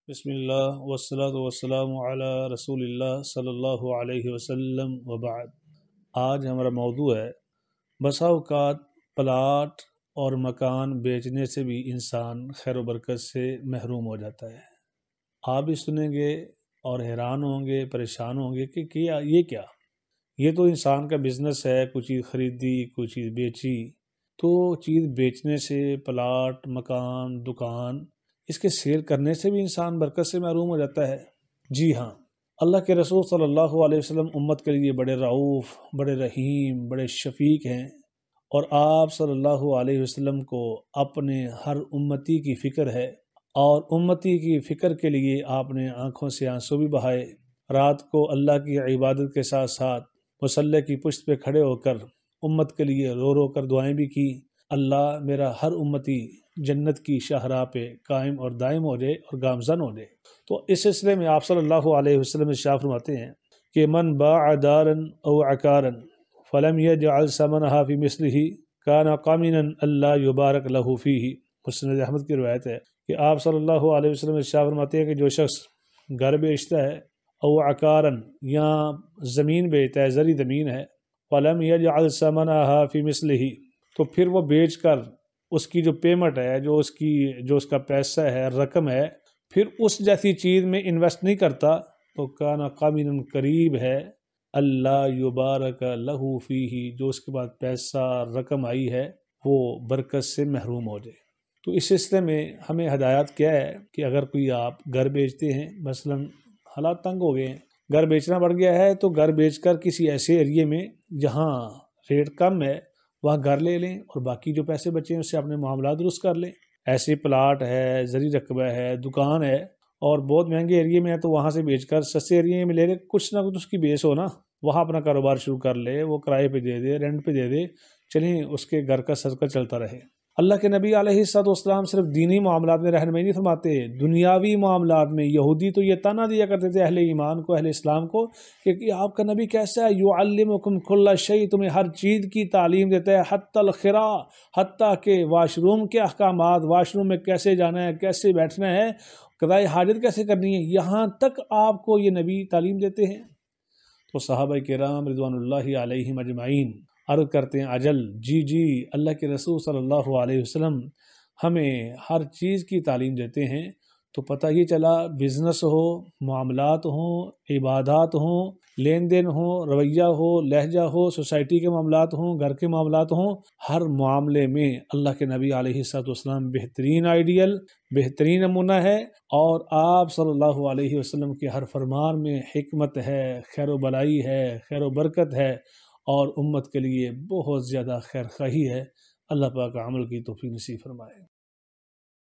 بسم اللہ والصلاة والسلام علی رسول اللہ صلی اللہ علیہ وسلم وبعد۔ آج ہمارا موضوع ہے بسا اوقات پلاٹ اور مکان بیچنے سے بھی انسان خیر و برکت سے محروم ہو جاتا ہے۔ آپ بھی سنیں گے اور حیران ہوں گے، پریشان ہوں گے کہ یہ تو انسان کا بزنس ہے، کوئی چیز خریدی، کوئی چیز بیچی، تو چیز بیچنے سے پلاٹ، مکان، دکان، اس کے سیل کرنے سے بھی انسان برکت سے محروم ہو جاتا ہے۔ جی ہاں، اللہ کے رسول صلی اللہ علیہ وسلم امت کے لیے بڑے رعوف، بڑے رحیم، بڑے شفیق ہیں، اور آپ صلی اللہ علیہ وسلم کو اپنے ہر امتی کی فکر ہے، اور امتی کی فکر کے لیے آپ نے آنکھوں سے آنسو بھی بہائے، رات کو اللہ کی عبادت کے ساتھ ساتھ مصلی کی پشت پہ کھڑے ہو کر امت کے لیے رو رو کر دعائیں بھی کی، اللہ میرا ہر امتی جنت کی شاہراہ پہ قائم اور دائم ہو جائے اور گامزن ہو جائے۔ تو اس سلسلے میں آپ صلی اللہ علیہ وسلم ارشاد فرماتے ہیں کہ من باع دارا او عقارا فلم یجعل ثمنها فی مثلہ کان قامنا الا یبارک لہ فیہ۔ مسند احمد کی روایت ہے کہ آپ صلی اللہ علیہ وسلم ارشاد فرماتے ہیں کہ جو شخص گھر بیچتا ہے او عقارا یا زمین بیچتا ہے، زرعی زمین ہے، فلم یجعل ثمنها فی مثلہ، تو پھر وہ بیچ کر اس کی جو پیمنٹ ہے، جو اس کا پیسہ ہے، رقم ہے، پھر اس جیسی چیز میں انویسٹ نہیں کرتا، تو کانا قامنا قریب ہے اللہ یبارک لہ فیہ، جو اس کے بعد پیسہ رقم آئی ہے وہ برکت سے محروم ہو جائے۔ تو اس سلسلے میں ہمیں ہدایات کیا ہے کہ اگر کوئی آپ گھر بیچتے ہیں، مثلا حالات تنگ ہو گئے ہیں، گھر بیچنا پڑ گیا ہے، تو گھر بیچ کر کسی ایسے ایریے میں جہاں ریٹ کم ہے وہاں گھر لے لیں، اور باقی جو پیسے بچے ہیں اس سے اپنے معاملات درست کر لیں۔ ایسے پلاٹ ہے، زرعی رقبہ ہے، دکان ہے، اور بہت مہنگے ایریے میں ہے تو وہاں سے بیچ کر سستے ایریے میں لے لے، کچھ نہ کچھ اس کی بیس ہو نا، وہاں اپنا کاروبار شروع کر لے، وہ کرائے پہ دے دے، رینٹ پہ دے دے، چلیں اس کے گھر کا سرکل چلتا رہے۔ اللہ کے نبی علیہ الصلوۃ والسلام صرف دینی معاملات میں رہنمائی نہیں فرماتے، دنیاوی معاملات میں یہودی تو یہ طعنہ دیا کرتے تھے اہل ایمان کو، اہل اسلام کو، کہ آپ کا نبی کیسا ہے، یعلمکم کل شیء، تمہیں ہر چیز کی تعلیم دیتا ہے، حتی الخراء، حتیٰ کہ واش روم کے احکامات، واش روم میں کیسے جانا ہے، کیسے بیٹھنا ہے، قضاء حاجت کیسے کرنی ہے، یہاں تک آپ کو یہ نبی تعلیم دیتے ہیں۔ تو صحابہ کرام رضوان اللہ علیہم اجمعین عرض کرتے ہیں اجل، جی اللہ کے رسول صلی اللہ علیہ وسلم ہمیں ہر چیز کی تعلیم دیتے ہیں۔ تو پتہ یہ چلا بزنس ہو، معاملات ہوں، عبادات ہوں، لین دین ہو، رویہ ہو، لہجہ ہو، سوسائٹی کے معاملات ہوں، گھر کے معاملات ہوں، ہر معاملے میں اللہ کے نبی علیہ الصلوۃ والسلام بہترین آئیڈیل، بہترین نمونہ ہے، اور آپ صلی اللہ علیہ وسلم کے ہر فرمان میں حکمت ہے، خیر و بلائی ہے، خیر و برکت ہے، اور امت کے لیے بہت زیادہ خیر خواہی ہے۔ اللہ پاک عمل کی توفیق نصیب فرمائے۔